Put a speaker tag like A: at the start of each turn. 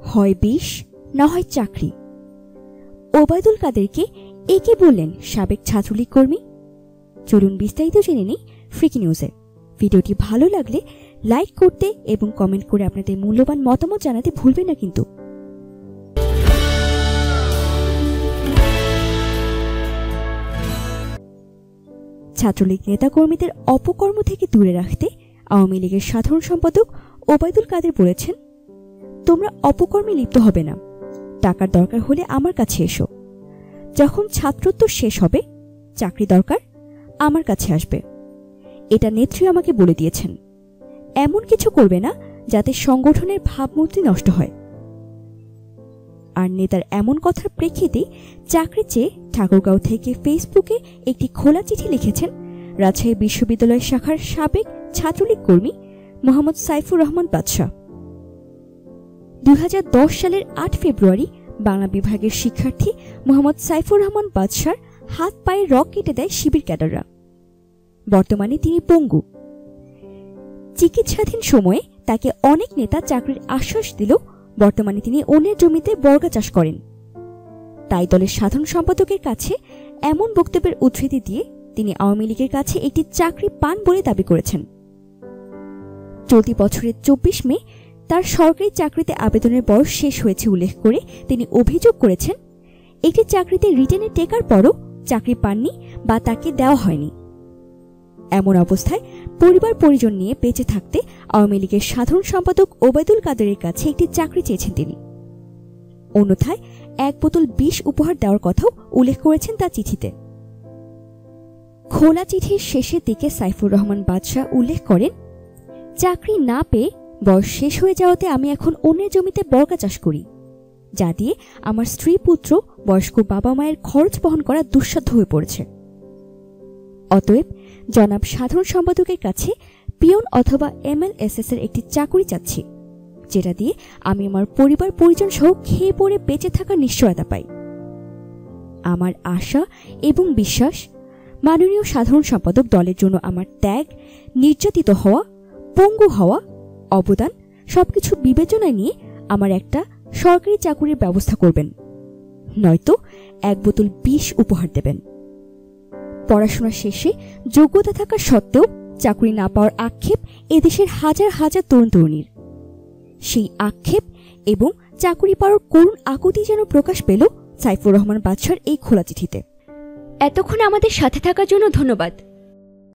A: হয় বিষ না হয় চাকরি। ওবায়দুল কাদেরকে একে বললেন সাবেক ছাত্রলীগ কর্মী। চলুন বিস্তারিত জেনে নিই ফ্রিকি নিউজে। ভিডিওটি ভালো লাগলে লাইক করতে এবং কমেন্ট করে আপনাদের মূল্যবান মতামত জানাতে ভুলবেন না কিন্তু। ছাত্রলীগ নেতাকর্মীদের অপকর্ম থেকে দূরে রাখতে আওয়ামী লীগের সাধারণ সম্পাদক ওবায়দুল কাদের বলেছেন, তোমরা অপকর্মে লিপ্ত হবে না, টাকার দরকার হলে আমার কাছে এসো। যখন ছাত্রত্ব শেষ হবে, চাকরি দরকার, আমার কাছে আসবে। এটা নেত্রী আমাকে বলে দিয়েছেন। এমন কিছু করবে না যাতে সংগঠনের ভাবমূর্তি নষ্ট হয়। আর নেতার এমন কথার প্রেক্ষিতে চাকরি চেয়ে ঠাকুরগাঁও থেকে ফেসবুকে একটি খোলা চিঠি লিখেছেন রাজশাহী বিশ্ববিদ্যালয় শাখার সাবেক ছাত্রলীগ কর্মী মোহাম্মদ সাইফুর রহমান বাদশা। 2010 সালের 8 ফেব্রুয়ারি বাংলা বিভাগের শিক্ষার্থী মোহাম্মদ সাইফুর রহমান বাদশার হাত পায়ে রক কেটে দেয় শিবির ক্যাডাররা। বর্তমানে তিনি পঙ্গু। চিকিৎসাধীন সময়ে তাকে অনেক নেতা চাকরির আশ্বাস দিলেও বর্তমানে তিনি অন্যের জমিতে বর্গা চাষ করেন। তাই দলের সাধারণ সম্পাদকের কাছে এমন বক্তব্যের উদ্ধৃতি দিয়ে তিনি আওয়ামী লীগের কাছে একটি চাকরি পান বলে দাবি করেছেন। চলতি বছরের 24 মে তার সরকারি চাকরিতে আবেদনের বয়স শেষ হয়েছে উল্লেখ করে তিনি অভিযোগ করেছেন, একটি চাকরিতে রিটেনে টেকার পরও চাকরি পাননি বা তাকে দেওয়া হয়নি। এমন অবস্থায় পরিবার পরিজন নিয়ে বেঁচে থাকতে আওয়ামী লীগের সাধারণ সম্পাদক ওবায়দুল কাদেরের কাছে একটি চাকরি চেয়েছেন তিনি। অন্যথায় 1 বোতল বিষ উপহার দেওয়ার কথাও উল্লেখ করেছেন তার চিঠিতে। খোলা চিঠির শেষের দিকে সাইফুর রহমান বাদশা উল্লেখ করেন, চাকরি না পেয়ে বয়স শেষ হয়ে যাওয়াতে আমি এখন অন্যের জমিতে বর্গা চাষ করি, যা দিয়ে আমার স্ত্রী পুত্র বয়স্ক বাবা মায়ের খরচ বহন করা দুঃসাধ্য হয়ে পড়েছে। অতএব জনাব সাধারণ সম্পাদকের কাছে পিয়ন অথবা MLSS এর একটি চাকরি চাচ্ছি, যেটা দিয়ে আমি আমার পরিবার পরিজন সহ খেয়ে পড়ে বেঁচে থাকার নিশ্চয়তা পাই। আমার আশা এবং বিশ্বাস, মাননীয় সাধারণ সম্পাদক দলের জন্য আমার ত্যাগ, নির্যাতিত হওয়া, পঙ্গু হওয়া, অবদান সবকিছু বিবেচনায় নিয়ে আমার একটা সরকারি চাকরির ব্যবস্থা করবেন, নয়তো 1 বোতল বিষ উপহার দেবেন। পড়াশোনা শেষে যোগ্যতা থাকা সত্ত্বেও চাকরি না পাওয়ার আক্ষেপ এদেশের হাজার হাজার তরুণ তরুণীর। সেই আক্ষেপ এবং চাকরি পাওয়ার করুণ আকুতি যেন প্রকাশ পেল সাইফুর রহমান বাদশার এই খোলা চিঠিতে।
B: এতক্ষণ আমাদের সাথে থাকার জন্য ধন্যবাদ।